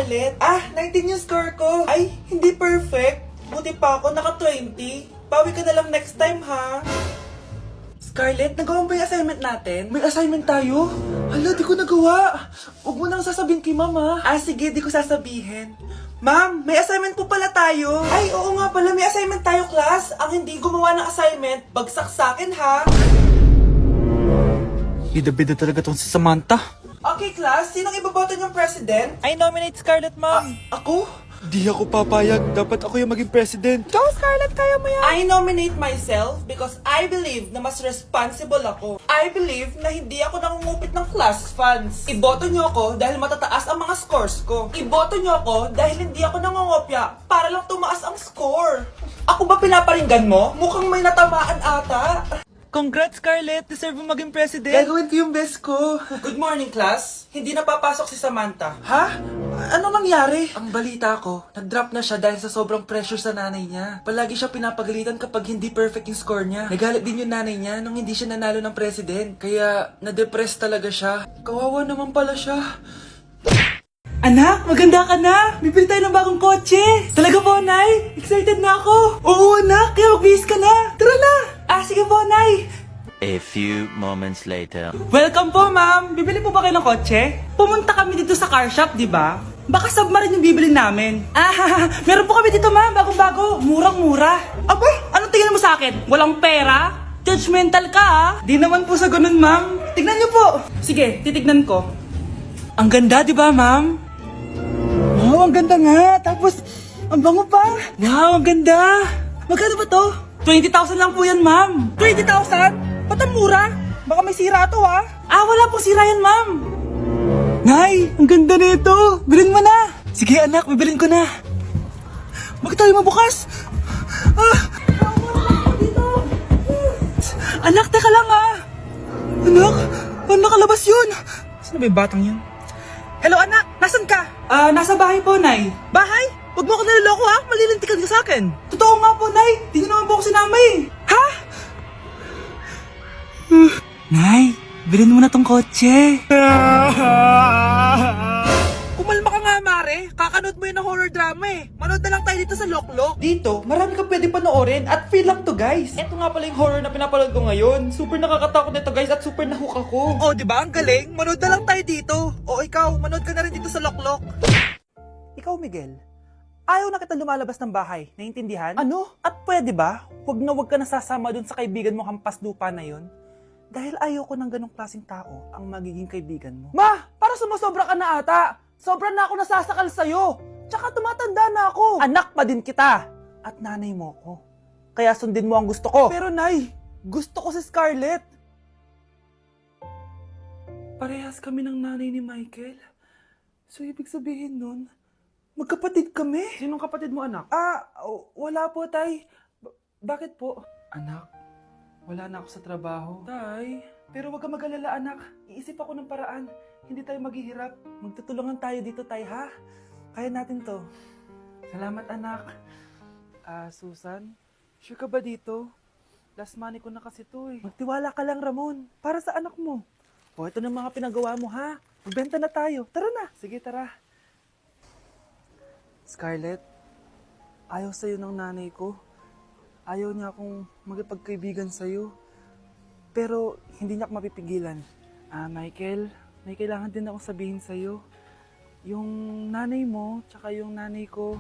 Scarlett. 19 yung score ko. Ay, hindi perfect. Buti pa ako, naka 20. Bawi ka na lang next time, ha? Scarlett, nagawa mo ba yung assignment natin? May assignment tayo? Hala, di ko nagawa. Huwag mo nang sasabihin kay mama. Sige, di ko sasabihin. Ma'am, may assignment po pala tayo. Ay, oo nga pala, may assignment tayo, class. Ang hindi gumawa ng assignment, bagsak sa akin, ha? Bida-bida talaga tong si Samantha. Okay, class, sinong iboboto niyong president? I nominate Scarlett, ma'am. Ako? Di ako papayag. Dapat ako yung maging president. Go, Scarlett! Kaya mo yan! I nominate myself because I believe na mas responsible ako. I believe na hindi ako nangungupit ng class funds. Iboto niyo ako dahil matataas ang mga scores ko. Iboto niyo ako dahil hindi ako nangungopya para lang tumaas ang score. Ako ba pinaparinggan mo? Mukhang may natamaan ata. Congrats, Scarlett! Deserve mo maging president. Gagawin ko yung best ko. Good morning, class. Hindi na papasok si Samantha. Ha? Ano nangyari? Ang balita ko, nag-drop na siya dahil sa sobrang pressure sa nanay niya. Palagi siya pinapagalitan kapag hindi perfect yung score niya. Nagalit din yung nanay niya nung hindi siya nanalo ng president. Kaya, na-depress talaga siya. Kawawa naman pala siya. Anak, maganda ka na! Bibili tayo ng bagong kotse! Talaga po, Nay? Excited na ako! Oo, anak! Kaya magbihis ka na! Tara na! Sige po, Nay! A few moments later. Welcome po, ma'am! Bibili po ba kayo ng kotse? Pumunta kami dito sa car shop, di ba? Baka submarine yung bibili namin. Meron po kami dito, ma'am! Bagong-bago! Murang-mura! Aba! Anong tingin mo sa akin? Walang pera? Judgmental ka, ah! Di naman po sa ganun, ma'am! Tignan niyo po! Sige, titignan ko. Ang ganda, di ba, ma'am? Wow, ang ganda nga. Tapos, ang bango pa. Wow, ang ganda. Magkano ba to? 20,000 lang po yan, ma'am. 20,000? Ba't ang mura? Baka may sira to, ha? Wala pong sira yan, ma'am. Nay, ang ganda nito. Bilhin mo na. Sige, anak, bibilin ko na. Bakit tayo mabukas? Anak, teka lang, ha? Anak, paano nakalabas yun? Saan ba yung batang yun? Hello, anak! Nasaan ka? Nasa bahay po, Nay. Bahay? Huwag mo ako naloloko, ha? Malilintikan ka sa akin. Totoo nga po, Nay. Di niyo naman po ako sinama, eh. Ha? Nay, bilhin mo na tong kotse. Kumalma ka nga, Mare. Kakanood mo yun ng horror drama, eh. Manood na lang tayo dito sa Loklok. Dito, marami ka pwede panoorin at free lang to, guys. Ito nga pala yung horror na pinapanood ko ngayon. Super nakakatakot nito, guys, at super nahook ako. Oh, di ba? Ang galing. Manood na lang tayo dito. O ikaw, manood ka na rin dito sa Loklok. Ikaw, Miguel. Ayaw na kita lumalabas ng bahay. Naiintindihan? Ano? At pwede ba? Huwag ka nasasama dun sa kaibigan mo hampas lupa na yon. Dahil ayaw ko ng ganong klaseng tao ang magiging kaibigan mo. Ma! Para sumasobra ka na ata! Sobra na ako nasasakal sa'yo! Tsaka tumatanda na ako! Anak pa din kita! At nanay mo ko. Kaya sundin mo ang gusto ko. Pero Nay, gusto ko si Scarlett. Parehas kami ng nanay ni Michael. So ibig sabihin nun, magkapatid kami? Sinong kapatid mo, anak? Wala po, Tay. Bakit po? Anak, wala na ako sa trabaho. Tay, pero wag ka mag-alala, anak. Iisip ako ng paraan. Hindi tayo maghihirap. Magtutulungan tayo dito, Tay, ha? Kaya natin to. Salamat, anak. Susan, sure ka ba dito? Last money ko na kasi to, eh. Magtiwala ka lang, Ramon. Para sa anak mo. O, ito na mga pinagawa mo, ha? Magbenta na tayo. Tara na. Sige, tara. Scarlett, ayaw sa'yo ng nanay ko. Ayaw niya akong magipagkaibigan sa'yo. Pero hindi niya ako mapipigilan. Michael, may kailangan din akong sabihin sa'yo. Yung nanay mo, tsaka yung nanay ko.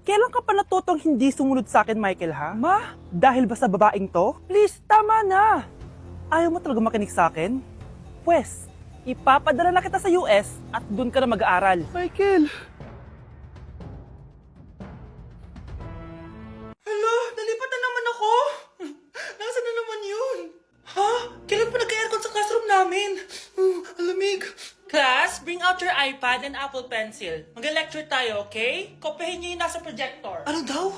Kailan ka pa natutong hindi sumunod sa akin, Michael, ha? Ma, dahil ba sa babaeng to? Please, tama na! Ayaw mo talaga makinig sa akin? Pwes, ipapadala na kita sa US at doon ka na mag-aaral. Michael! Hala, nalipat na naman ako! Nasaan na naman yun? Ha? Kailan pa nag-aircon sa classroom namin? Alamig. Class, bring out your iPad and Apple Pencil. Mag-lecture tayo, okay? Kopyahin niyo yung nasa projector. Ano daw?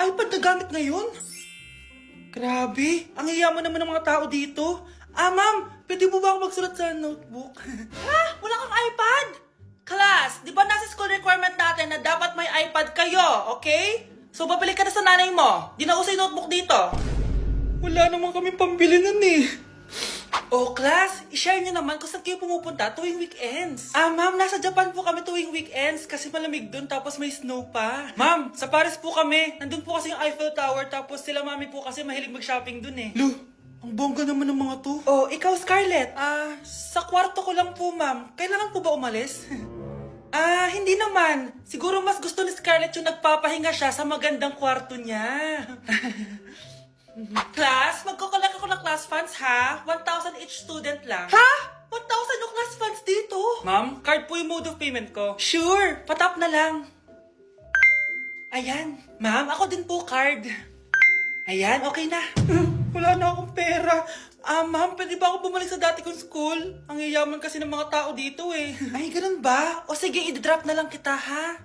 iPad na gamit ngayon? Grabe, ang hiyaman naman ng mga tao dito. Ma'am, pwede mo ba ako magsulat sa notebook? Ha? Wala kang iPad? Class, di ba nasa school requirement natin na dapat may iPad kayo, okay? So, babalik ka na sa nanay mo. Di na uso yung notebook dito. Wala naman kami pambili nun eh. Oh, class, i-share nyo naman kung saan kayo pumupunta tuwing weekends. Ma'am, nasa Japan po kami tuwing weekends kasi malamig dun tapos may snow pa. Ma'am, sa Paris po kami. Nandun po kasi yung Eiffel Tower tapos sila mami po kasi mahilig mag-shopping dun eh. Lu, ang bongga naman ng mga to. Oh, ikaw Scarlett. Sa kwarto ko lang po ma'am. Kailangan po ba umalis? Hindi naman. Siguro mas gusto ni Scarlett yung nagpapahinga siya sa magandang kwarto niya. Class, magkukulak ako ng class funds ha? 1,000 each student lang. Ha? 1,000 yung class funds dito? Ma'am, card po yung mode of payment ko. Sure, patap na lang. Ayan. Ma'am, ako din po card. Ayan, okay na. Wala na akong pera. Ma'am, pwede ba ako bumalik sa dati kong school? Ang yayaman kasi ng mga tao dito eh. Ay, ganun ba? O sige, i-drop na lang kita ha?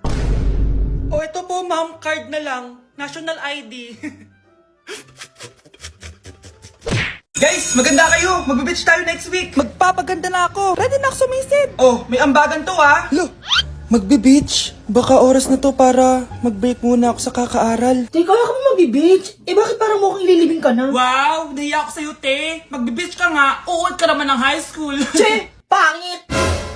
O ito po ma'am, card na lang. National ID. Guys, maganda kayo. Magbe-beach tayo next week. Magpapaganda na ako. Ready na ako sumisid. Oh, may ambagan to ha. Lo, magbe-beach. Baka oras na to para mag-break muna ako sa kakaaral. Teka, kaya ka mo mag-beach? Bakit parang mukhang ililibing ka na? Wow, nahiya ako sa'yo, te. Magbe-beach ka nga. Uod ka naman ng high school. Che! Pangit!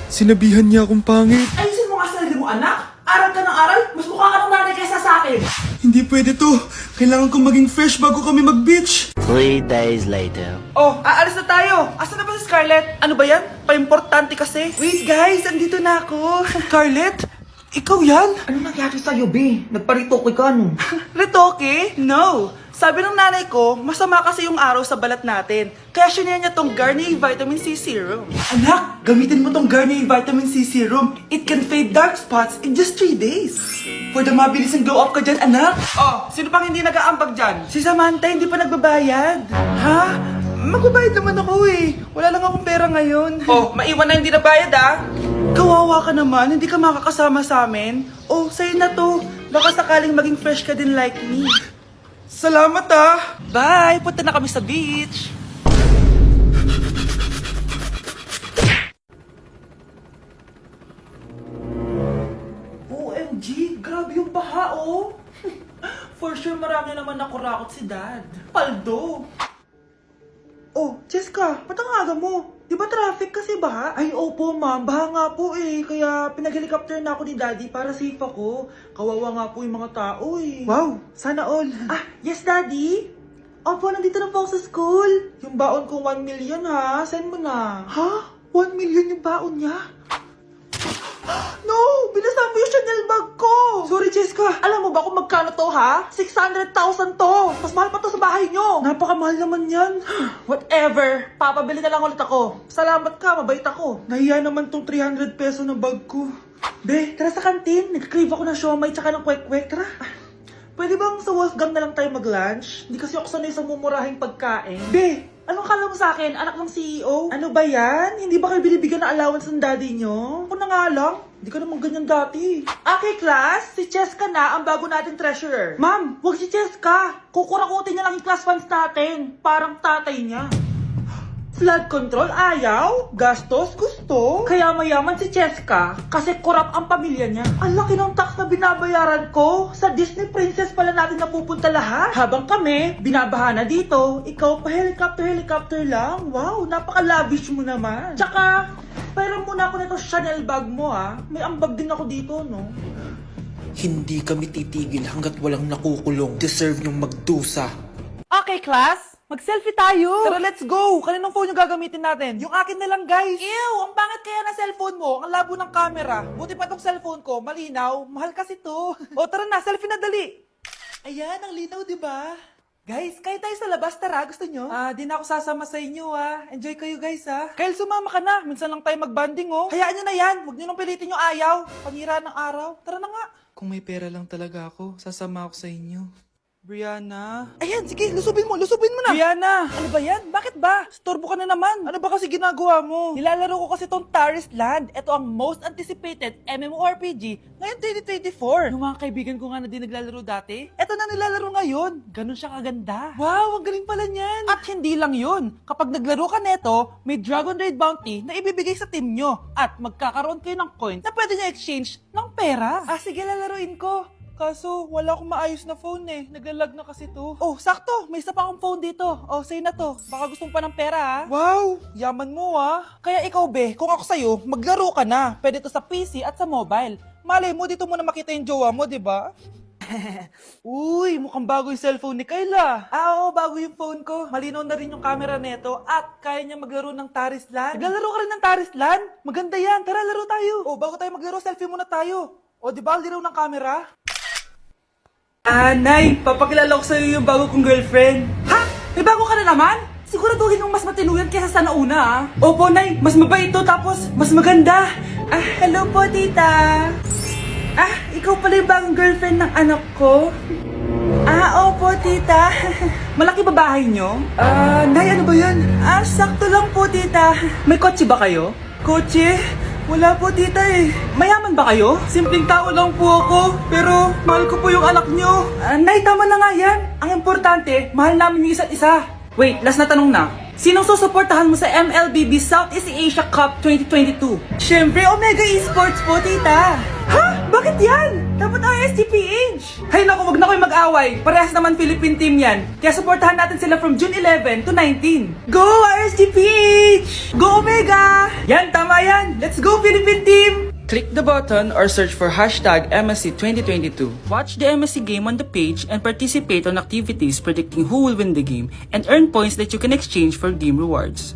Sinabihan niya akong pangit. Ayusin mo nga sarili mo, anak. Aral ka ng aral. Mas mukha ka ng nanay kaysa sa akin. Hindi pwede to. Kailangan kong maging fresh bago kami mag-beach. 3 days later. Oh, aalis na tayo. Asa na ba si Scarlett? Ano ba yan? Pa-importante kasi. Wait guys, andito na ako. Scarlett? Ikaw yan? Ano nangyari sa'yo, be? Nagparitokoy ka, no? Retoke? No. Sabi ng nanay ko, masama kasi yung araw sa balat natin. Kaya sinaya niya tong Garnier Vitamin C Serum. Anak, gamitin mo tong Garnier Vitamin C Serum. It can fade dark spots in just 3 days. For the mabilis and glow up ka dyan, anak. Oh, sino pang hindi nag-aambag dyan? Si Samantha hindi pa nagbabayad. Ha? Magbabayad naman ako eh. Wala lang akong pera ngayon. Oh, maiwan na hindi nabayad ah. Kawawa ka naman, hindi ka makakasama sa amin. Oh, sa'yo na to. Baka sakaling maging fresh ka din like me. Salamat ah! Bye! Punta na kami sa beach! OMG! Grabe yung baha oh! For sure marami naman nakurakot si Dad. Paldo! Oh, Jessica, ba't ang aga mo? Di ba traffic kasi baha? Ay, opo ma'am, baha nga po eh. Kaya pinag-helicopter na ako ni Daddy para safe ako. Kawawa nga po yung mga tao eh. Wow, sana all. Yes Daddy? Opo, nandito na po ako sa school. Yung baon ko 1 million ha, send mo na. Ha? 1 million yung baon niya? No! Binasa mo yung Chanel bag ko! Sorry, Jessica. Alam mo ba kung magkano to, ha? 600,000 to! Mas mahal pa to sa bahay nyo! Napakamahal naman yan. Whatever. Papabili na lang ulit ako. Salamat ka, mabait ako. Nahiya naman tong 300 peso na bag ko. Be, tara sa kantin. Nag-crave ako ng siomay tsaka ng kwek-kwek. Tara. Pwede bang sa Wolfgang na lang tayo mag-lunch? Hindi kasi ako sanay sa mumurahing pagkain. Be, anong kala mo sa akin? Anak ng CEO? Ano ba yan? Hindi ba kayo binibigyan ng allowance ng daddy nyo? Ako na nga lang. Hindi ka naman ganyan dati. Okay, class. Si Cheska na ang bago nating treasurer. Ma'am, wag si Cheska. Kukurakutin niya lang yung class funds natin. Parang tatay niya. Flood control, ayaw. Gastos, gusto. Kaya mayaman si Cheska kasi korap ang pamilya niya. Ang laki ng tax na binabayaran ko. Sa Disney Princess pala natin napupunta lahat. Habang kami, binabaha na dito. Ikaw pa helicopter lang. Wow, napaka-lavish mo naman. Tsaka, pairam muna ako nito Chanel bag mo ah. May ambag din ako dito, no? Hindi kami titigil hanggat walang nakukulong. Deserve yung magdusa. Okay, class. Mag-selfie tayo! Tara, let's go! Kaninong phone yung gagamitin natin? Yung akin na lang, guys! Ew! Ang pangit kaya na cellphone mo? Ang labo ng camera. Buti pa tong cellphone ko, malinaw. Mahal kasi to. O, tara na, selfie na dali! Ayan, ang linaw, di ba? Guys, kayo tayo sa labas, tara. Gusto nyo? Di na ako sasama sa inyo, Enjoy kayo, guys, Kyle, sumama ka na. Minsan lang tayo magbanding, oh. Hayaan nyo na yan. Huwag nyo nang pilitin yung ayaw. Panira ng araw. Tara na nga. Kung may pera lang talaga ako, sasama ako sa inyo. Brianna? Ayan, sige, lusubin mo na. Brianna! Ano ba yan? Bakit ba? Storbo ka na naman. Ano ba kasi ginagawa mo? Nilalaro ko kasi tong Taris Land. Ito ang most anticipated MMORPG ngayon 2024. Yung mga kaibigan ko nga na di naglalaro dati, eto na nilalaro ngayon. Ganun siya kaganda. Wow, ang galing pala niyan. At hindi lang yun. Kapag naglaro ka neto, may Dragon Raid Bounty na ibibigay sa team nyo. At magkakaroon kayo ng coins na pwede nyo exchange ng pera. Sige, lalaruin ko. Kaso, wala akong maayos na phone eh. Naglalag na kasi to. Oh, sakto! May isa pa akong phone dito. Oh, sa'yo na to. Baka gusto mo pa ng pera ha. Wow! Yaman mo ha. Kaya ikaw be, kung ako sa'yo, maglaro ka na. Pwede to sa PC at sa mobile. Malay mo, dito mo na makita yung jowa mo, di ba? Uy, mukhang bago yung cellphone ni Kayla. Oo, bago yung phone ko. Malinaw na rin yung camera neto at kaya niya maglaro ng Tarislan. Naglalaro ka rin ng Tarislan? Maganda yan. Tara, laro tayo. Oh, bago tayo maglaro, selfie muna tayo. O, di ba, laro ng camera? Nay, papakilala ko sa'yo yung bago kong girlfriend. Ha? May bago ka na naman? Siguraduhin mong mas matino yan kesa sa nauna, ah. Opo, Nay. Mas mabait ito, tapos mas maganda. Hello po, tita. Ikaw pala yung bagong girlfriend ng anak ko? Opo, tita. Malaki ba bahay nyo? Nay, ano ba yan? Sakto lang po, tita. May kotse ba kayo? Kotse? Wala po, tita eh. Mayaman ba kayo? Simpleng tao lang po ako, pero mahal ko po yung anak nyo. Nay, tama na nga yan. Ang importante, mahal namin yung isa't isa. Wait, last na tanong na. Sinong susuportahan mo sa MLBB Southeast Asia Cup 2022? Siyempre, Omega Esports po, tita. Ha? Bakit yan? Dapat RSGPH. Hay naku, wag na kayo mag-away. Parehas naman Philippine team yan. Kaya supportahan natin sila from June 11 to 19. Go RSGPH! Go Omega! Yan, tama yan. Let's go Philippine team! Click the button or search for hashtag MSC 2022. Watch the MSC game on the page and participate on activities predicting who will win the game and earn points that you can exchange for game rewards.